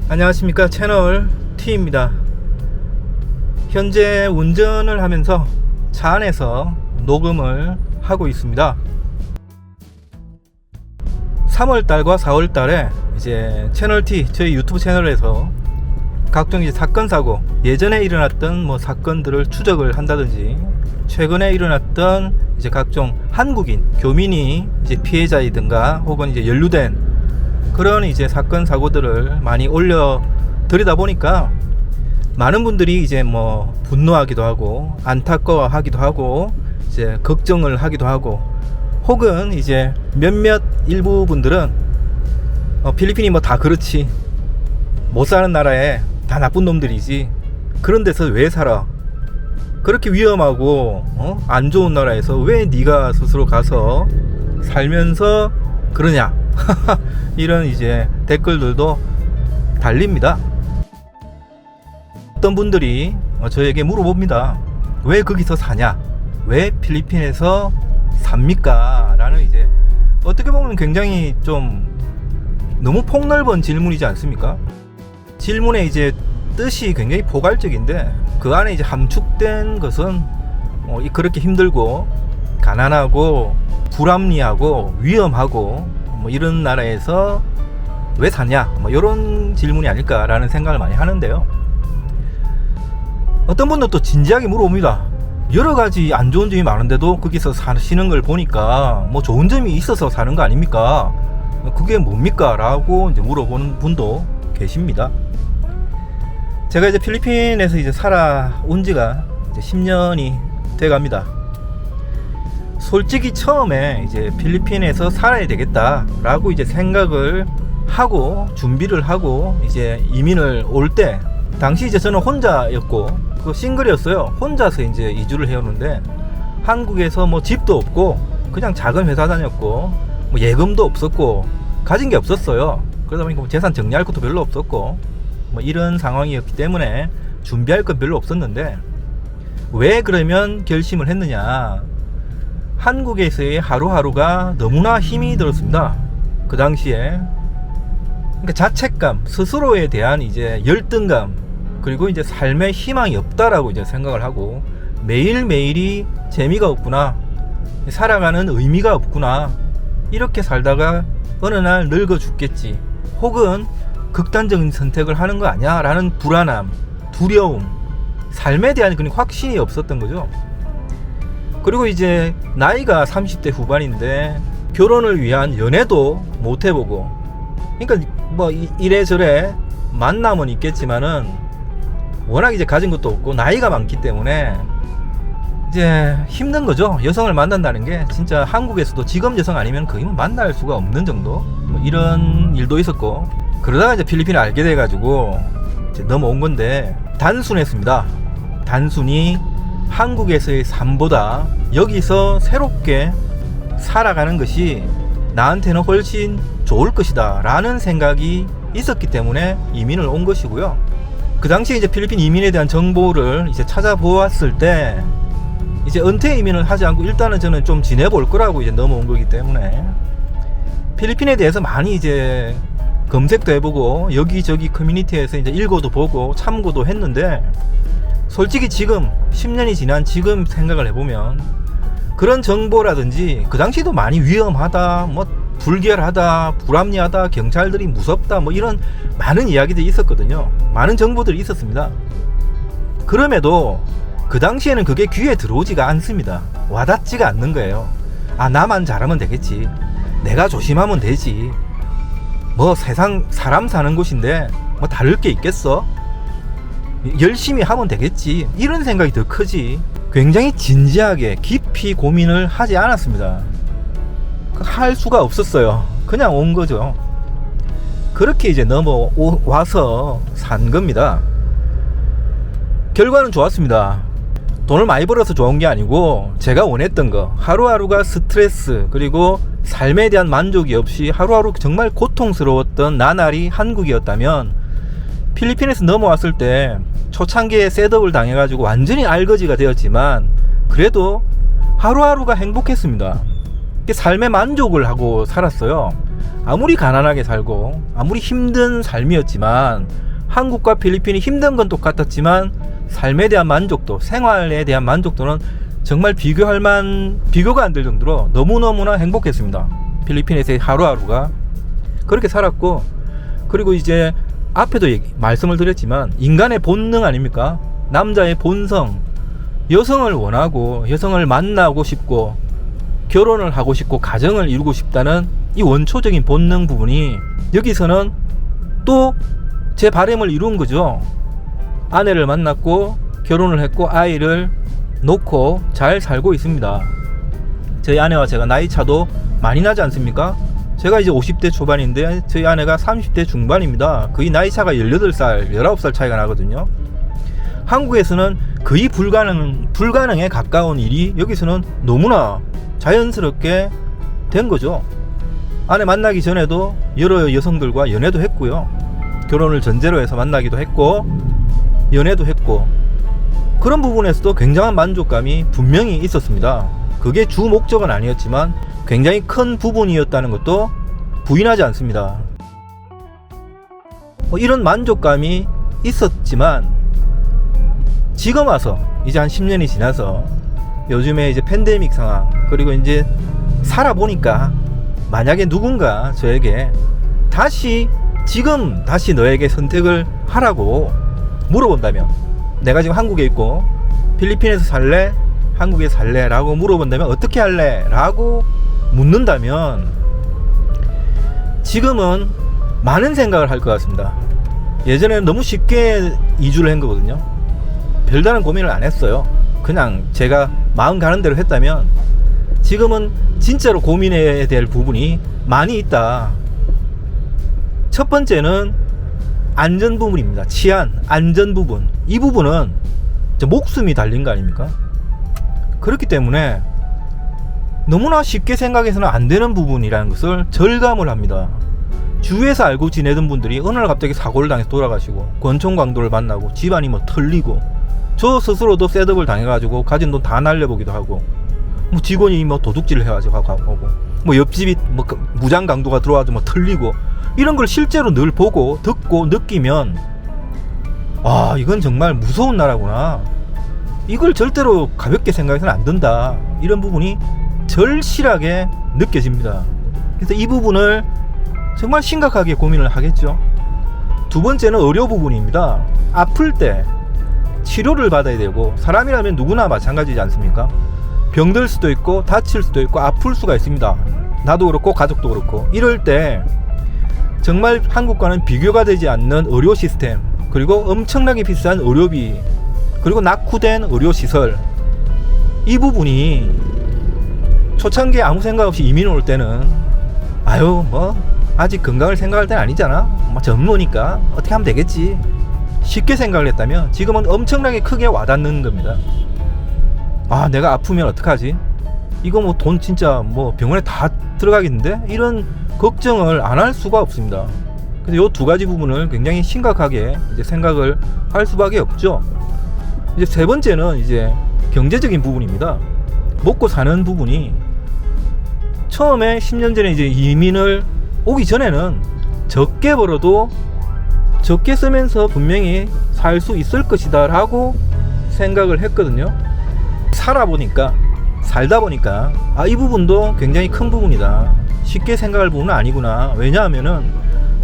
안녕하십니까, 채널 T입니다. 현재 운전을 하면서 차 안에서 녹음을 하고 있습니다. 3월달과 4월달에 이제 채널 T 저희 유튜브 채널에서 각종 이제 사건 사고, 예전에 일어났던 사건들을 추적을 한다든지, 최근에 일어났던 이제 각종 한국인 교민이 이제 피해자이든가 혹은 이제 연루된 그런 이제 사건 사고들을 많이 올려 드리다 보니까 많은 분들이 이제 분노하기도 하고 안타까워하기도 하고 이제 걱정을 하기도 하고, 혹은 이제 몇몇 일부 분들은 필리핀이 다 그렇지, 못 사는 나라에 다 나쁜 놈들이지, 그런 데서 왜 살아, 그렇게 위험하고 안 좋은 나라에서 왜 네가 스스로 가서 살면서 그러냐 이런 이제 댓글들도 달립니다. 어떤 분들이 저에게 물어봅니다. 왜 거기서 사냐, 왜 필리핀에서 삽니까? 라는 이제 어떻게 보면 굉장히 좀 너무 폭넓은 질문이지 않습니까? 질문의 이제 뜻이 굉장히 포괄적인데 그 안에 이제 함축된 것은 그렇게 힘들고 가난하고 불합리하고 위험하고 이런 나라에서 왜 사냐, 이런 질문이 아닐까라는 생각을 많이 하는데요. 어떤 분도 또 진지하게 물어봅니다. 여러 가지 안 좋은 점이 많은데도 거기서 사시는 걸 보니까 좋은 점이 있어서 사는 거 아닙니까? 그게 뭡니까? 라고 이제 물어보는 분도 계십니다. 제가 이제 필리핀에서 이제 살아온 지가 이제 10년이 돼 갑니다. 솔직히 처음에 이제 필리핀에서 살아야 되겠다 라고 이제 생각을 하고 준비를 하고 이제 이민을 올 때, 당시 이제 저는 혼자였고 싱글이었어요. 혼자서 이제 이주를 해오는데 한국에서 집도 없고 그냥 작은 회사 다녔고 예금도 없었고 가진 게 없었어요. 그러다 보니까 재산 정리할 것도 별로 없었고 이런 상황이었기 때문에 준비할 건 별로 없었는데, 왜 그러면 결심을 했느냐, 한국에서의 하루하루가 너무나 힘이 들었습니다. 그 당시에. 그러니까 자책감, 스스로에 대한 이제 열등감, 그리고 이제 삶에 희망이 없다라고 이제 생각을 하고, 매일매일이 재미가 없구나, 살아가는 의미가 없구나, 이렇게 살다가 어느 날 늙어 죽겠지, 혹은 극단적인 선택을 하는 거 아니야 라는 불안함, 두려움, 삶에 대한 그런 확신이 없었던 거죠. 그리고 이제 나이가 30대 후반인데 결혼을 위한 연애도 못 해보고, 그러니까 이래저래 만남은 있겠지만은 워낙 이제 가진 것도 없고 나이가 많기 때문에 이제 힘든 거죠. 여성을 만난다는 게 진짜 한국에서도 지금 여성 아니면 거의 만날 수가 없는 정도, 이런 일도 있었고, 그러다가 이제 필리핀을 알게 돼가지고 이제 넘어온 건데, 단순했습니다. 단순히 한국에서의 삶보다 여기서 새롭게 살아가는 것이 나한테는 훨씬 좋을 것이다 라는 생각이 있었기 때문에 이민을 온 것이고요. 그 당시에 이제 필리핀 이민에 대한 정보를 이제 찾아보았을 때, 이제 은퇴 이민을 하지 않고 일단은 저는 좀 지내볼 거라고 이제 넘어온 거기 때문에 필리핀에 대해서 많이 이제 검색도 해보고 여기저기 커뮤니티에서 이제 읽어도 보고 참고도 했는데, 솔직히 지금 10년이 지난 지금 생각을 해보면 그런 정보라든지, 그 당시도 많이 위험하다, 불결하다, 불합리하다, 경찰들이 무섭다, 이런 많은 이야기들이 있었거든요. 많은 정보들이 있었습니다. 그럼에도 그 당시에는 그게 귀에 들어오지가 않습니다. 와닿지가 않는 거예요. 아, 나만 잘하면 되겠지, 내가 조심하면 되지, 세상 사람 사는 곳인데 다를 게 있겠어, 열심히 하면 되겠지, 이런 생각이 더 크지, 굉장히 진지하게 깊이 고민을 하지 않았습니다. 할 수가 없었어요. 그냥 온 거죠. 그렇게 이제 넘어와서 산 겁니다. 결과는 좋았습니다. 돈을 많이 벌어서 좋은 게 아니고 제가 원했던 거, 하루하루가 스트레스 그리고 삶에 대한 만족이 없이 하루하루 정말 고통스러웠던 나날이 한국이었다면, 필리핀에서 넘어왔을 때 초창기에 셋업을 당해가지고 완전히 알거지가 되었지만 그래도 하루하루가 행복했습니다. 삶에 만족을 하고 살았어요. 아무리 가난하게 살고 아무리 힘든 삶이었지만 한국과 필리핀이 힘든 건 똑같았지만 삶에 대한 만족도, 생활에 대한 만족도는 정말 비교가 안 될 정도로 너무너무나 행복했습니다. 필리핀에서의 하루하루가 그렇게 살았고, 그리고 이제 앞에도 말씀을 드렸지만 인간의 본능 아닙니까? 남자의 본성, 여성을 원하고 여성을 만나고 싶고 결혼을 하고 싶고 가정을 이루고 싶다는 이 원초적인 본능 부분이 여기서는 또 제 바람을 이룬 거죠. 아내를 만났고 결혼을 했고 아이를 놓고 잘 살고 있습니다. 저희 아내와 제가 나이 차도 많이 나지 않습니까? 제가 이제 50대 초반인데 저희 아내가 30대 중반입니다. 거의 나이 차가 18살, 19살 차이가 나거든요. 한국에서는 거의 불가능에 가까운 일이 여기서는 너무나 자연스럽게 된 거죠. 아내 만나기 전에도 여러 여성들과 연애도 했고요. 결혼을 전제로 해서 만나기도 했고 연애도 했고, 그런 부분에서도 굉장한 만족감이 분명히 있었습니다. 그게 주 목적은 아니었지만 굉장히 큰 부분이었다는 것도 부인하지 않습니다. 이런 만족감이 있었지만 지금 와서 이제 한 10년이 지나서 요즘에 이제 팬데믹 상황, 그리고 이제 살아보니까 만약에 누군가 저에게 지금 다시 너에게 선택을 하라고 물어본다면, 내가 지금 한국에 있고 필리핀에서 살래? 한국에 살래? 라고 물어본다면 어떻게 할래? 라고 묻는다면 지금은 많은 생각을 할 것 같습니다. 예전에는 너무 쉽게 이주를 한 거거든요. 별다른 고민을 안 했어요. 그냥 제가 마음 가는 대로 했다면 지금은 진짜로 고민해야 될 부분이 많이 있다. 첫 번째는 안전 부분입니다. 치안, 안전 부분. 이 부분은 목숨이 달린 거 아닙니까? 그렇기 때문에 너무나 쉽게 생각해서는 안 되는 부분이라는 것을 절감을 합니다. 주위에서 알고 지내던 분들이 어느 날 갑자기 사고를 당해서 돌아가시고 권총 강도를 만나고 집안이 털리고, 저 스스로도 셋업을 당해가지고 가진 돈 다 날려보기도 하고, 직원이 도둑질을 해가지고 하고, 옆집이 무장 강도가 들어와서 털리고, 이런 걸 실제로 늘 보고 듣고 느끼면 이건 정말 무서운 나라구나, 이걸 절대로 가볍게 생각해서는 안 된다, 이런 부분이 절실하게 느껴집니다. 그래서 이 부분을 정말 심각하게 고민을 하겠죠. 두 번째는 의료 부분입니다. 아플 때 치료를 받아야 되고, 사람이라면 누구나 마찬가지지 않습니까? 병들 수도 있고 다칠 수도 있고 아플 수가 있습니다. 나도 그렇고 가족도 그렇고. 이럴 때 정말 한국과는 비교가 되지 않는 의료 시스템, 그리고 엄청나게 비싼 의료비, 그리고 낙후된 의료시설, 이 부분이 초창기에 아무 생각 없이 이민 올 때는 아직 건강을 생각할 때는 아니잖아, 젊으니까 어떻게 하면 되겠지, 쉽게 생각을 했다면 지금은 엄청나게 크게 와닿는 겁니다. 내가 아프면 어떡하지? 이거 돈 진짜 병원에 다 들어가겠는데? 이런 걱정을 안 할 수가 없습니다. 그래서 이 두 가지 부분을 굉장히 심각하게 이제 생각을 할 수밖에 없죠. 이제 세 번째는 이제 경제적인 부분입니다. 먹고 사는 부분이, 처음에 10년 전에 이제 이민을 오기 전에는 적게 벌어도 적게 쓰면서 분명히 살 수 있을 것이다 라고 생각을 했거든요. 살다 보니까 이 부분도 굉장히 큰 부분이다, 쉽게 생각할 부분은 아니구나. 왜냐하면은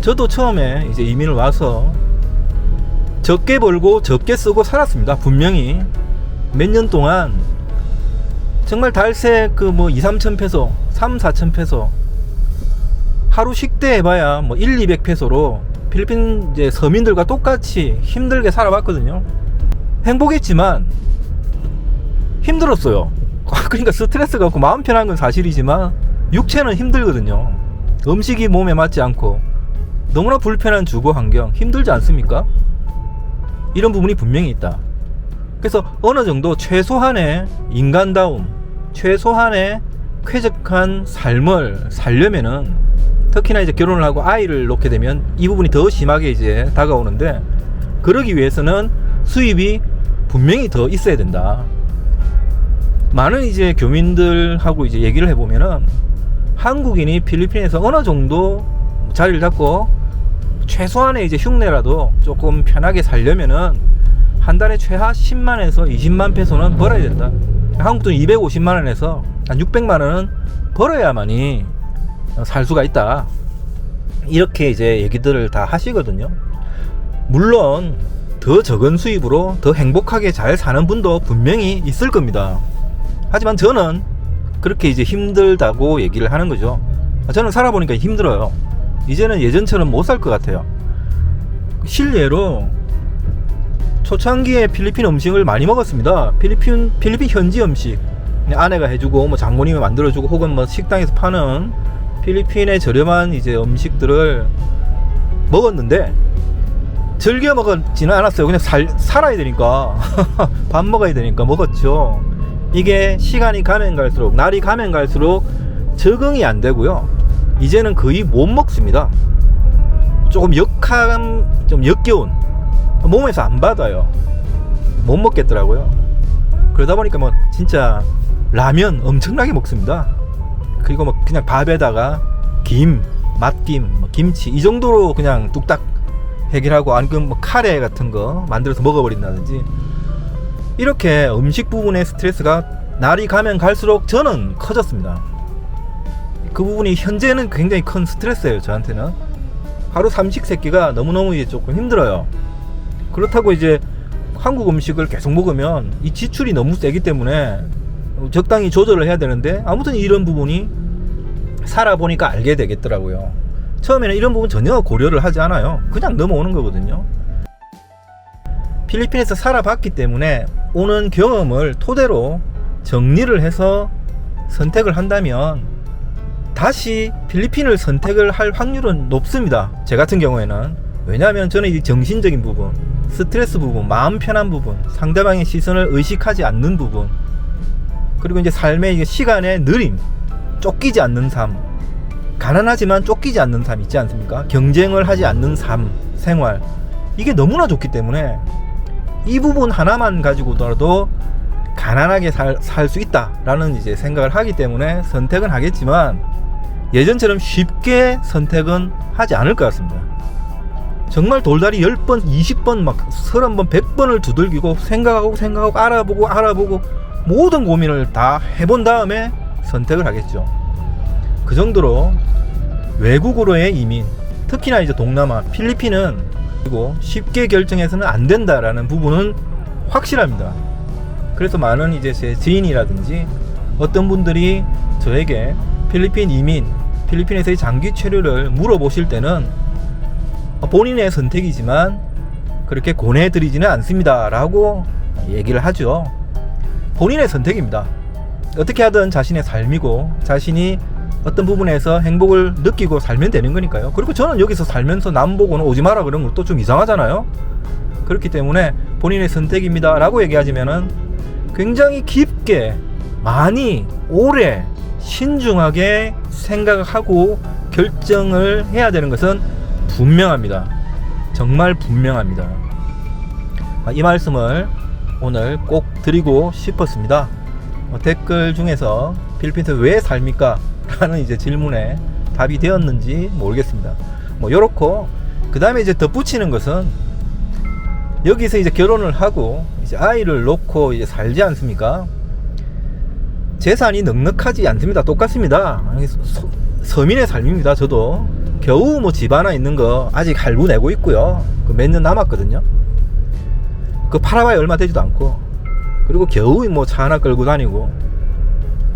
저도 처음에 이제 이민을 와서 적게 벌고 적게 쓰고 살았습니다. 분명히 몇 년 동안 정말 달새 2-3천 페소, 3-4천 페소, 하루 식대 해봐야 1-200페소로 필리핀 이제 서민들과 똑같이 힘들게 살아왔거든요. 행복했지만 힘들었어요. 그러니까 스트레스가 없고 마음 편한 건 사실이지만 육체는 힘들거든요. 음식이 몸에 맞지 않고 너무나 불편한 주거 환경, 힘들지 않습니까? 이런 부분이 분명히 있다. 그래서 어느 정도 최소한의 인간다움, 최소한의 쾌적한 삶을 살려면은, 특히나 이제 결혼을 하고 아이를 놓게 되면 이 부분이 더 심하게 이제 다가오는데, 그러기 위해서는 수입이 분명히 더 있어야 된다. 많은 이제 교민들하고 이제 얘기를 해보면은 한국인이 필리핀에서 어느 정도 자리를 잡고 최소한의 이제 흉내라도 조금 편하게 살려면은 한 달에 최하 10만에서 20만 페소는 벌어야 된다. 한국 돈 250만 원에서 한 600만 원은 벌어야만이 살 수가 있다. 이렇게 이제 얘기들을 다 하시거든요. 물론 더 적은 수입으로 더 행복하게 잘 사는 분도 분명히 있을 겁니다. 하지만 저는 그렇게 이제 힘들다고 얘기를 하는 거죠. 저는 살아보니까 힘들어요. 이제는 예전처럼 못 살 것 같아요. 실례로 초창기에 필리핀 음식을 많이 먹었습니다. 필리핀 현지 음식, 아내가 해주고 뭐 장모님이 만들어주고 혹은 뭐 식당에서 파는 필리핀의 저렴한 이제 음식들을 먹었는데 즐겨 먹지는 않았어요. 그냥 살아야 되니까 밥 먹어야 되니까 먹었죠. 이게 시간이 가면 갈수록, 날이 가면 갈수록 적응이 안 되고요. 이제는 거의 못 먹습니다. 조금 좀 역겨운, 몸에서 안 받아요. 못 먹겠더라고요. 그러다 보니까 뭐 진짜 라면 엄청나게 먹습니다. 그리고 뭐 그냥 밥에다가 김, 맛김, 뭐 김치 이 정도로 그냥 뚝딱 해결하고, 아니면 뭐 카레 같은 거 만들어서 먹어버린다든지, 이렇게 음식 부분의 스트레스가 날이 가면 갈수록 저는 커졌습니다. 그 부분이 현재는 굉장히 큰 스트레스예요. 저한테는 하루 삼식 세끼가 너무너무 이제 조금 힘들어요. 그렇다고 이제 한국 음식을 계속 먹으면 이 지출이 너무 세기 때문에 적당히 조절을 해야 되는데, 아무튼 이런 부분이 살아보니까 알게 되겠더라고요. 처음에는 이런 부분 전혀 고려를 하지 않아요. 그냥 넘어오는 거거든요. 필리핀에서 살아봤기 때문에 오는 경험을 토대로 정리를 해서 선택을 한다면 다시 필리핀을 선택을 할 확률은 높습니다. 제 같은 경우에는. 왜냐하면 저는 이 정신적인 부분, 스트레스 부분, 마음 편한 부분, 상대방의 시선을 의식하지 않는 부분, 그리고 이제 삶의 시간의 느림, 쫓기지 않는 삶, 가난하지만 쫓기지 않는 삶 있지 않습니까? 경쟁을 하지 않는 삶, 생활, 이게 너무나 좋기 때문에 이 부분 하나만 가지고도 가난하게 살 수 있다라는 이제 생각을 하기 때문에 선택은 하겠지만, 예전처럼 쉽게 선택은 하지 않을 것 같습니다. 정말 돌다리 10번, 20번, 막 30번, 100번을 두들기고 생각하고 알아보고 모든 고민을 다 해본 다음에 선택을 하겠죠. 그 정도로 외국으로의 이민, 특히나 이제 동남아, 필리핀은 그리고 쉽게 결정해서는 안 된다라는 부분은 확실합니다. 그래서 많은 이제 제 지인이라든지 어떤 분들이 저에게 필리핀 이민, 필리핀에서의 장기 체류를 물어보실 때는 본인의 선택이지만 그렇게 권해드리지는 않습니다 라고 얘기를 하죠. 본인의 선택입니다. 어떻게 하든 자신의 삶이고, 자신이 어떤 부분에서 행복을 느끼고 살면 되는 거니까요. 그리고 저는 여기서 살면서 남 보고는 오지 마라 그런 것도 좀 이상하잖아요. 그렇기 때문에 본인의 선택입니다 라고 얘기하지만은 굉장히 깊게, 많이, 오래, 신중하게 생각하고 결정을 해야 되는 것은 분명합니다. 정말 분명합니다. 이 말씀을 오늘 꼭 드리고 싶었습니다. 댓글 중에서 필리핀에서 왜 삽니까? 라는 이제 질문에 답이 되었는지 모르겠습니다. 뭐 요렇고, 그 다음에 이제 덧붙이는 것은 여기서 이제 결혼을 하고 이제 아이를 놓고 이제 살지 않습니까? 재산이 넉넉하지 않습니다. 똑같습니다. 서민의 삶입니다. 저도 겨우 뭐 집 하나 있는 거 아직 할부 내고 있고요. 몇 년 남았거든요. 그 팔아봐야 얼마 되지도 않고, 그리고 겨우 뭐 차 하나 끌고 다니고,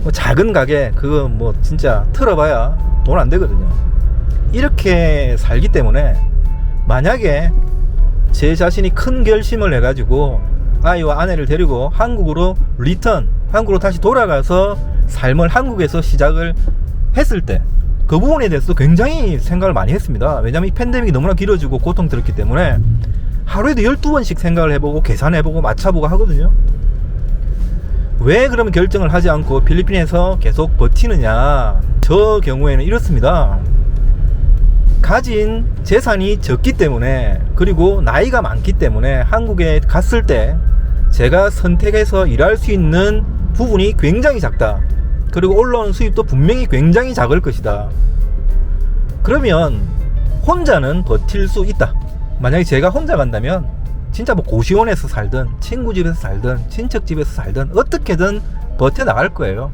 뭐 작은 가게 그거 뭐 진짜 틀어봐야 돈 안 되거든요. 이렇게 살기 때문에 만약에 제 자신이 큰 결심을 해가지고 아이와 아내를 데리고 한국으로 한국으로 다시 돌아가서 삶을 한국에서 시작을 했을 때 그 부분에 대해서 굉장히 생각을 많이 했습니다. 왜냐면 이 팬데믹이 너무나 길어지고 고통스럽기 때문에 하루에도 12번씩 생각을 해보고 계산해보고 맞춰보고 하거든요. 왜 그러면 결정을 하지 않고 필리핀에서 계속 버티느냐? 저 경우에는 이렇습니다. 가진 재산이 적기 때문에, 그리고 나이가 많기 때문에 한국에 갔을 때 제가 선택해서 일할 수 있는 부분이 굉장히 작다. 그리고 올라오는 수입도 분명히 굉장히 작을 것이다. 그러면 혼자는 버틸 수 있다. 만약에 제가 혼자 간다면 진짜 뭐 고시원에서 살든 친구 집에서 살든 친척 집에서 살든 어떻게든 버텨나갈 거예요.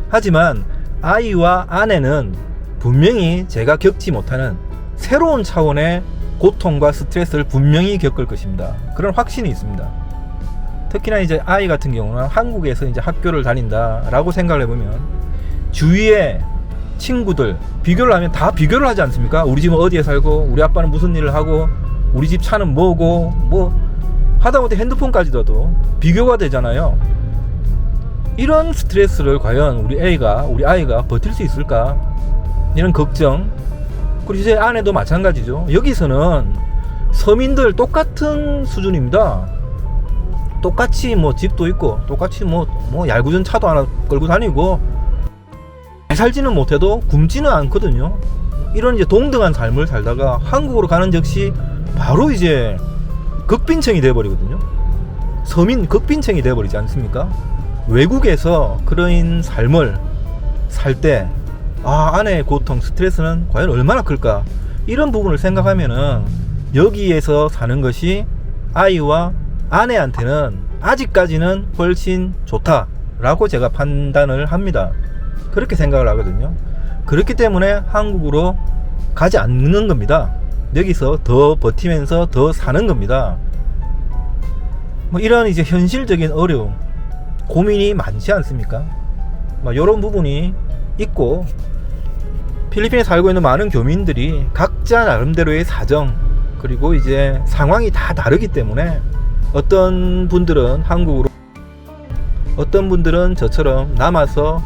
하지만 아이와 아내는 분명히 제가 겪지 못하는 새로운 차원의 고통과 스트레스를 분명히 겪을 것입니다. 그런 확신이 있습니다. 특히나 이제 아이 같은 경우는 한국에서 이제 학교를 다닌다라고 생각을 해보면 주위에 친구들 비교를 하면 다 비교를 하지 않습니까? 우리 집은 어디에 살고, 우리 아빠는 무슨 일을 하고, 우리 집 차는 뭐고, 뭐 하다못해 핸드폰까지도 비교가 되잖아요. 이런 스트레스를 과연 우리 아이가 버틸 수 있을까? 이런 걱정. 그리고 제 아내도 마찬가지죠. 여기서는 서민들 똑같은 수준입니다. 똑같이 뭐 집도 있고, 똑같이 뭐 얄궂은 차도 하나 끌고 다니고, 잘 살지는 못해도 굶지는 않거든요. 이런 이제 동등한 삶을 살다가 한국으로 가는 즉시 바로 이제 극빈층이 돼버리거든요. 서민 극빈층이 돼버리지 않습니까? 외국에서 그런 삶을 살 때 아내의 고통, 스트레스는 과연 얼마나 클까? 이런 부분을 생각하면은 여기에서 사는 것이 아이와 아내한테는 아직까지는 훨씬 좋다라고 제가 판단을 합니다. 그렇게 생각을 하거든요. 그렇기 때문에 한국으로 가지 않는 겁니다. 여기서 더 버티면서 더 사는 겁니다. 뭐 이런 이제 현실적인 어려움, 고민이 많지 않습니까? 뭐 이런 부분이 있고, 필리핀에 살고 있는 많은 교민들이 각자 나름대로의 사정, 그리고 이제 상황이 다 다르기 때문에 어떤 분들은 한국으로, 어떤 분들은 저처럼 남아서,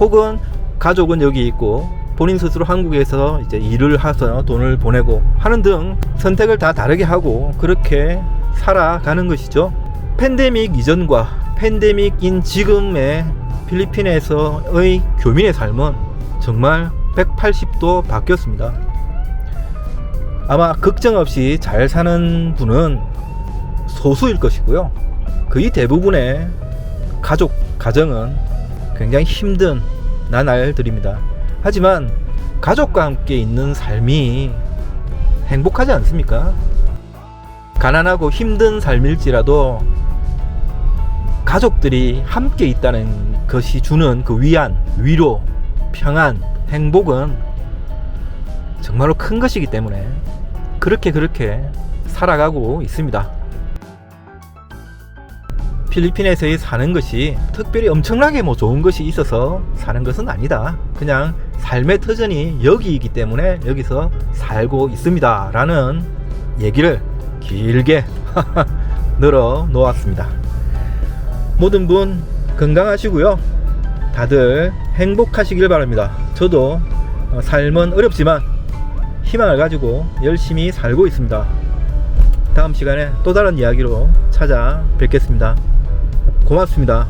혹은 가족은 여기 있고 본인 스스로 한국에서 이제 일을 해서 돈을 보내고 하는 등 선택을 다 다르게 하고 그렇게 살아가는 것이죠. 팬데믹 이전과 팬데믹인 지금의 필리핀에서의 교민의 삶은 정말 180도 바뀌었습니다. 아마 걱정 없이 잘 사는 분은 소수일 것이고요. 거의 대부분의 가정은 굉장히 힘든 나날들입니다. 하지만 가족과 함께 있는 삶이 행복하지 않습니까? 가난하고 힘든 삶일지라도 가족들이 함께 있다는 것이 주는 그 위안, 위로, 평안, 행복은 정말로 큰 것이기 때문에 그렇게 살아가고 있습니다. 필리핀에서의 사는 것이 특별히 엄청나게 뭐 좋은 것이 있어서 사는 것은 아니다. 그냥 삶의 터전이 여기이기 때문에 여기서 살고 있습니다. 라는 얘기를 길게 늘어 놓았습니다. 모든 분 건강하시고요. 다들 행복하시길 바랍니다. 저도 삶은 어렵지만 희망을 가지고 열심히 살고 있습니다. 다음 시간에 또 다른 이야기로 찾아뵙겠습니다. 고맙습니다.